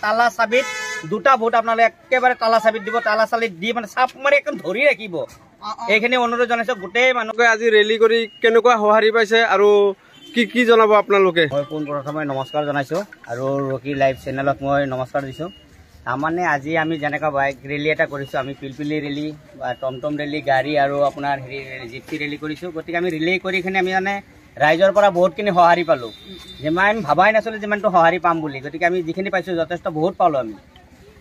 তালা চাবিত দুটা ভোট আপোনালোকে একেবাৰে তালা চাবিত দিব, তালা চাবিত দি মানে চাপ মাৰি একদম ধৰি ৰাখিব। এইখিনি অনুৰোধ জনাইছো গোটেই মানুহকে। আজি ৰেলী কৰি কেনেকুৱা সঁহাৰি পাইছে আৰু কি জনাব আপোনালোকে? মই পোনপ্ৰথমে নমস্কাৰ জনাইছো আৰু ৰকি লাইভ চেনেলত মই নমস্কাৰ দিছোঁ। তাৰমানে আজি আমি যেনেকুৱা বাইক ৰেলী এটা কৰিছোঁ, আমি পিলপিলি ৰেলী বা টমটম ৰেলী, গাড়ী আৰু আপোনাৰ জিপচি ৰেলী কৰিছোঁ। গতিকে আমি ৰেলী কৰি কিনে আমি মানে ৰাইজৰ পৰা বহুতখিনি সঁহাৰি পালোঁ, যিমান আমি ভাবাই নাছিলোঁ যিমানটো সঁহাৰি পাম বুলি। গতিকে আমি যিখিনি পাইছোঁ যথেষ্ট বহুত পালোঁ। আমি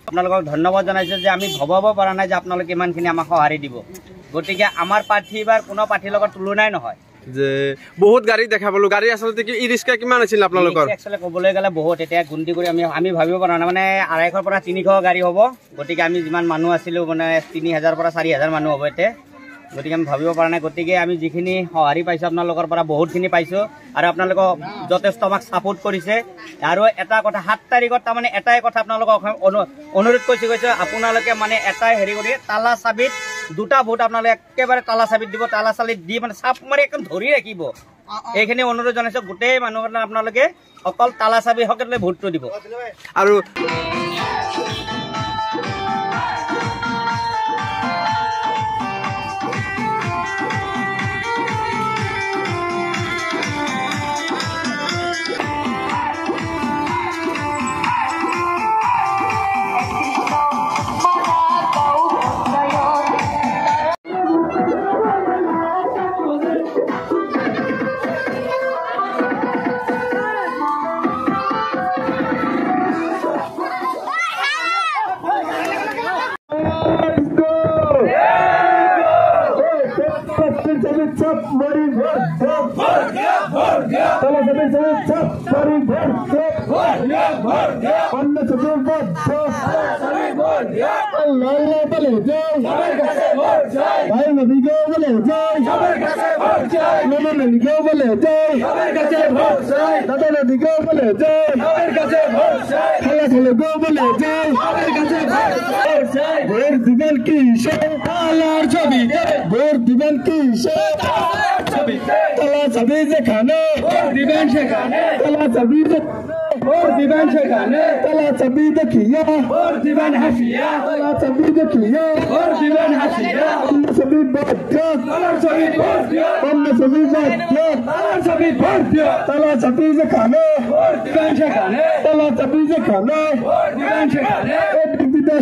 আপোনালোকক ধন্যবাদ জনাইছোঁ যে আমি ভবাব পৰা নাই যে আপোনালোকে ইমানখিনি আমাক সঁহাৰি দিব। গতিকে আমাৰ প্ৰাৰ্থী এইবাৰ কোনো প্ৰাৰ্থীৰ লগত তুলনাই নহয়। যে বহুত গাড়ী দেখা পালো, গাড়ী আচলতে কি ই ৰিক্সা কিমান আছিল আপোনালোকৰ? একচুৱেলি ক'বলৈ গ'লে বহুত, এতিয়া গুণতি কৰি আমি ভাবিব পৰা নাই, মানে 250 পৰা 300 গাড়ী হ'ব। গতিকে আমি যিমান মানুহ আছিলোঁ মানে 3000 পৰা 4000 মানুহ হ'ব এতিয়া। গতিকে আমি ভাবিব পৰা নাই। গতিকে আমি যিখিনি সঁহাৰি পাইছোঁ আপোনালোকৰ পৰা বহুতখিনি পাইছোঁ আৰু আপোনালোকক যথেষ্ট আমাক ছাপোৰ্ট কৰিছে। আৰু এটা কথা 7 তাৰিখত তাৰমানে এটাই কথা আপোনালোকক অনুৰোধ কৈছোঁ, আপোনালোকে মানে এটাই হেৰি কৰি তালা চাবিত দুটা ভোট আপোনালোকে একেবাৰে তালা চাবিত দিব, তালা চাবিত দি মানে চাপ মাৰি একদম ধৰি ৰাখিব। এইখিনি অনুৰোধ জনাইছো গোটেই মানুহৰ আপোনালোকে অকল তালা চাবি সকলে ভোটটো দিব। আৰু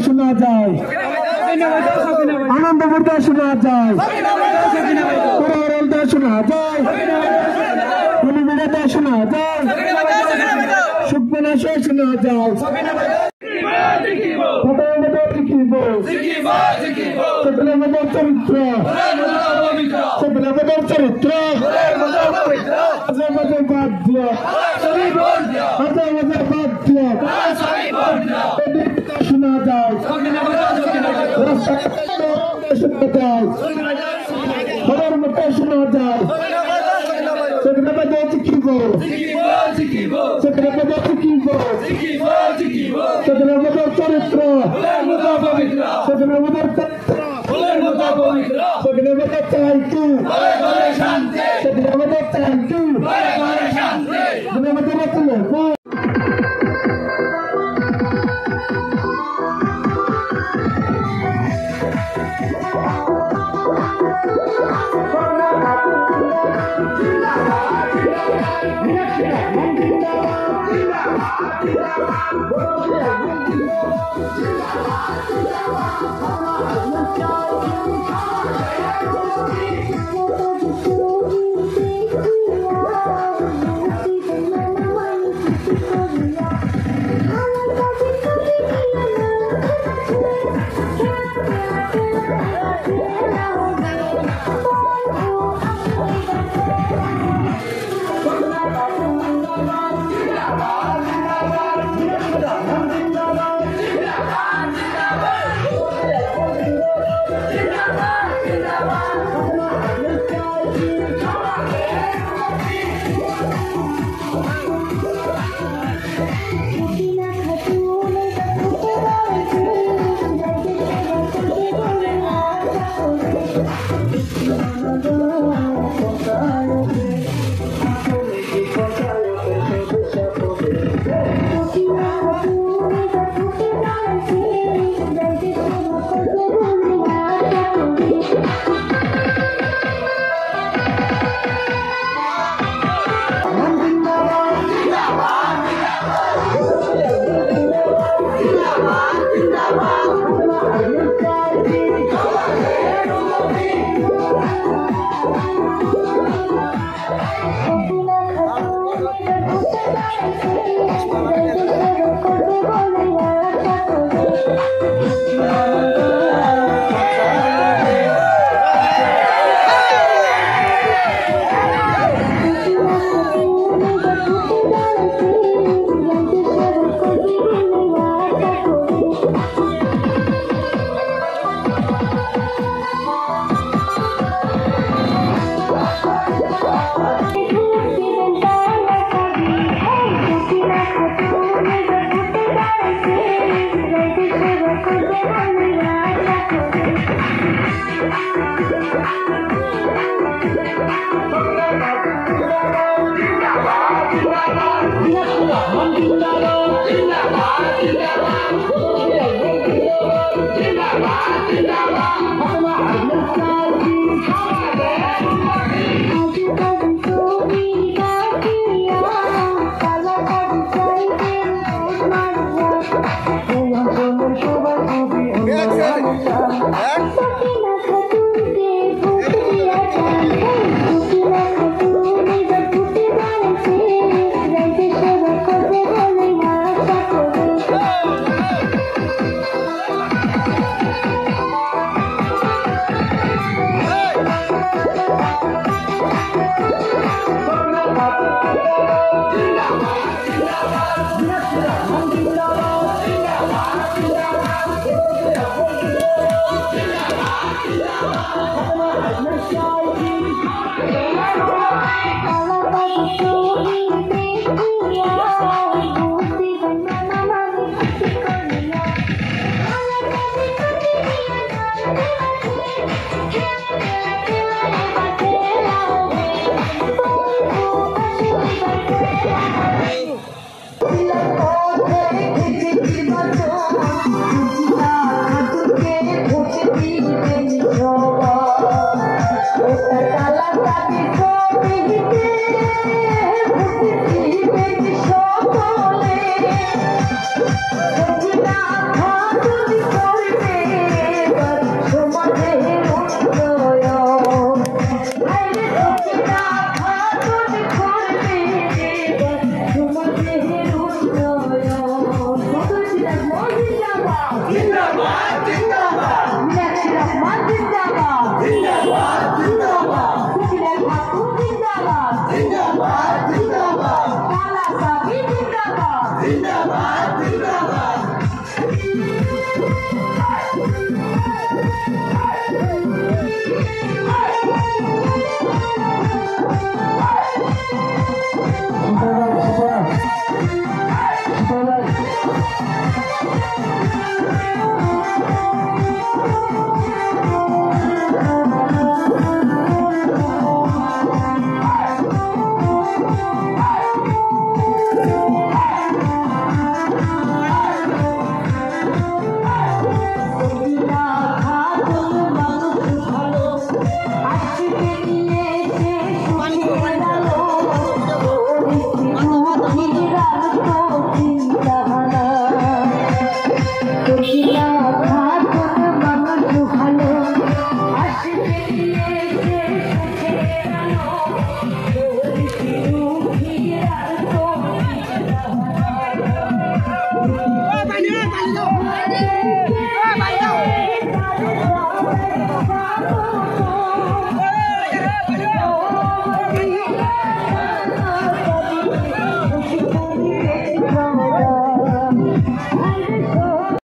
শোনা যায়, আনন্দ শোনা যায়, শোনা যায়, শোনা যায়, সুখমনা শোনা যায়। চরিত্র শোনা যায়, শোনা যায়, সবার মতো শোনা যায়। সেখানে বাজে শিখিব, সেখানে বাজে শিখিব, সেখানে বাজে চরিত্র, সেখানে বাজে সেখানে বাজে চাইতু, সেখানে বাজে চাইতু, সেখানে বাজে রাখলে